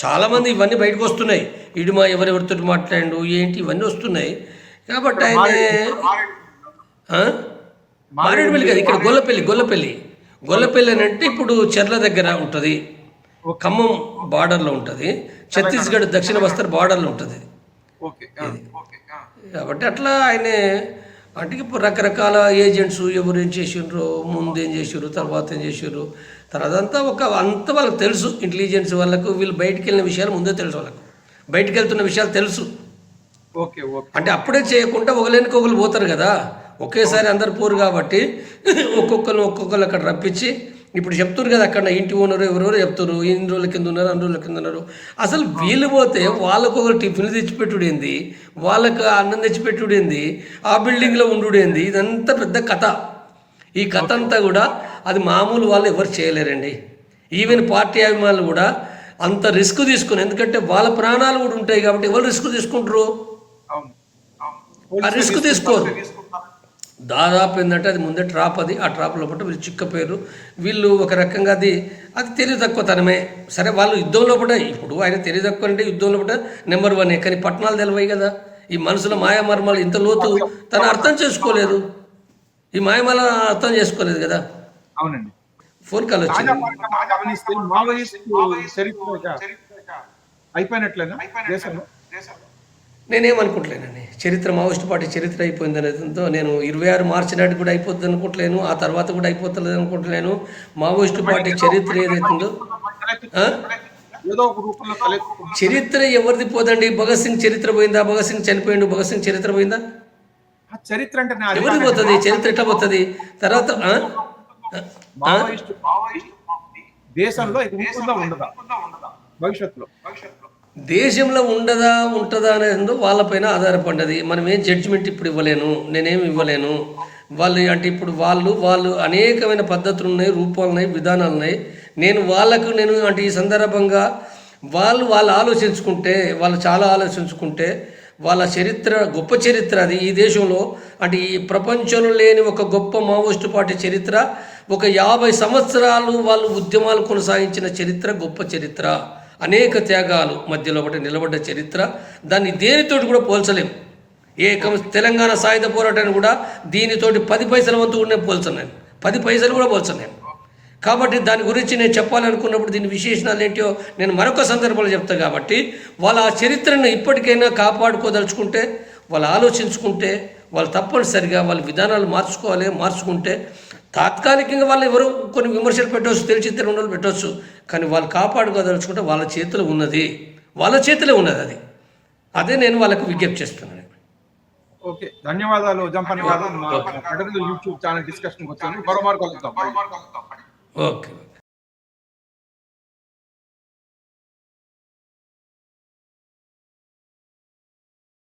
చాలామంది ఇవన్నీ బయటకు వస్తున్నాయి. ఇడుమా ఎవరెవరితో మాట్లాడు ఏంటి ఇవన్నీ వస్తున్నాయి. కాబట్టి ఆయనే మారేడుమిల్లి కాదు, ఇక్కడ గొల్లపల్లి అని అంటే ఇప్పుడు చెర్ల దగ్గర ఉంటుంది, ఖమ్మం బార్డర్లో ఉంటుంది, ఛత్తీస్గఢ్ దక్షిణ బస్తర్ బార్డర్లో ఉంటుంది. కాబట్టి అట్లా ఆయనే అంటే ఇప్పుడు రకరకాల ఏజెంట్స్ ఎవరు ఏం చేసిండ్రు, ముందు ఏం చేసారు, తర్వాత ఏం చేసారు, తర్వాత అంతా వాళ్ళకి తెలుసు. ఇంటెలిజెన్స్ వాళ్ళకు వీళ్ళు బయటికి వెళ్ళిన విషయాలు ముందే తెలుసు, వాళ్ళకు బయటికి వెళ్తున్న విషయాలు తెలుసు. అంటే అప్పుడే చేయకుండా ఒకరు పోతారు కదా, ఒకేసారి అందరు పోరు కాబట్టి ఒక్కొక్కరు అక్కడ రప్పించి ఇప్పుడు చెప్తున్నారు కదా, అక్కడ ఇంటి ఓనరు ఎవరెవరు చెప్తారు, ఇన్ని రోజుల కింద ఉన్నారు, 2 రోజుల కింద ఉన్నారు. అసలు వీళ్ళు పోతే వాళ్ళకు ఒకరు టిఫిన్ తెచ్చిపెట్టుడేంది, వాళ్ళకు అన్నం తెచ్చిపెట్టుడేంది, ఆ బిల్డింగ్లో ఉండుడేంది, ఇదంతా పెద్ద కథ. ఈ కథ అంతా కూడా అది మామూలు వాళ్ళు ఎవరు చేయలేరండి. ఈవెన్ పార్టీ అభిమానులు కూడా అంత రిస్క్ తీసుకుని, ఎందుకంటే వాళ్ళ ప్రాణాలు కూడా ఉంటాయి కాబట్టి ఎవరు రిస్క్ తీసుకుంటారు? ఆ రిస్క్ తీసుకోరు. దాదాపు ఏంటంటే అది ముందే ట్రాప్, ఆ ట్రాప్ లోపల వీళ్ళు చిక్కపోయారు. వీళ్ళు ఒక రకంగా అది తెలివి తక్కువతనమే. సరే వాళ్ళు యుద్ధం లోపల, ఇప్పుడు ఆయన తెలివి తక్కువ అంటే యుద్ధం లోపల నెంబర్ 1. కానీ పట్టణాలు తెలివాయి కదా, ఈ మనసులో మాయామర్మాలు ఇంత లోతు తను అర్థం చేసుకోలేదు, ఈ మాయమాల అర్థం చేసుకోలేదు కదా. అవునండి. ఫోన్ కాల్ వచ్చింది. నేనేమనుకుంటలేనండి, మావోయిస్టు పార్టీ చరిత్ర అయిపోయింది అనేదితో నేను 26 మార్చి నాటి కూడా అయిపోద్ది అనుకుంటలేను, ఆ తర్వాత కూడా అయిపోతుంది అనుకుంటలేను. మావోయిస్టు పార్టీ చరిత్ర ఏదైతుందో, చరిత్ర ఎవరిది పోదండి. భగత్ సింగ్ చరిత్ర పోయిందా? భగత్ సింగ్ చనిపోయిండు, భగత్ సింగ్ చరిత్ర పోయిందా? చరిత్ర అంటే ఎవరిది పోతుంది? చరిత్ర ఎట్లా పోతుంది? తర్వాత దేశంలో భవిష్యత్తులో దేశంలో ఉంటుందా అనేది వాళ్ళపైన ఆధారపడ్డది. మనం ఏం జడ్జిమెంట్ ఇప్పుడు ఇవ్వలేను, నేనేమి ఇవ్వలేను. వాళ్ళు అంటే ఇప్పుడు వాళ్ళు అనేకమైన పద్ధతులు ఉన్నాయి, రూపాలు ఉన్నాయి, విధానాలు ఉన్నాయి. నేను అంటే ఈ సందర్భంగా వాళ్ళు ఆలోచించుకుంటే, వాళ్ళు చాలా ఆలోచించుకుంటే వాళ్ళ చరిత్ర గొప్ప చరిత్ర అది. ఈ దేశంలో అంటే ఈ ప్రపంచంలో లేని ఒక గొప్ప మావోయిస్టు పార్టీ చరిత్ర, ఒక 50 సంవత్సరాలు వాళ్ళు ఉద్యమాలు కొనసాగించిన చరిత్ర, గొప్ప చరిత్ర, అనేక త్యాగాలు మధ్యలో ఒకటి నిలబడ్డ చరిత్ర. దాన్ని దేనితోటి కూడా పోల్చలేము. తెలంగాణ సాయుధ పోరాటాన్ని కూడా దీనితోటి 10 పైసల వంతు కూడా పోల్చలేను, 10 పైసలు కూడా పోల్చలేను. కాబట్టి దాని గురించి నేను చెప్పాలనుకున్నప్పుడు దీని విశేషణాలు ఏంటో నేను మరొక సందర్భంలో చెప్తాను. కాబట్టి వాళ్ళ ఆ చరిత్రను ఇప్పటికైనా కాపాడుకోదలుచుకుంటే, వాళ్ళు ఆలోచించుకుంటే, వాళ్ళు తప్పనిసరిగా వాళ్ళ విధానాలు మార్చుకుంటే తాత్కాలికంగా వాళ్ళు ఎవరు కొన్ని విమర్శలు పెట్టవచ్చు, తెలిసి తెరవడం పెట్టవచ్చు, కానీ వాళ్ళు కాపాడుకోదలుచుకుంటే వాళ్ళ చేతిలో ఉన్నది అది. అదే నేను వాళ్ళకు విజ్ఞప్తి చేస్తున్నాను. ఓకే, ధన్యవాదాలు జంపని గారు. యూట్యూబ్ ఛానల్ డిస్కషన్ వచ్చాను. ఓకే.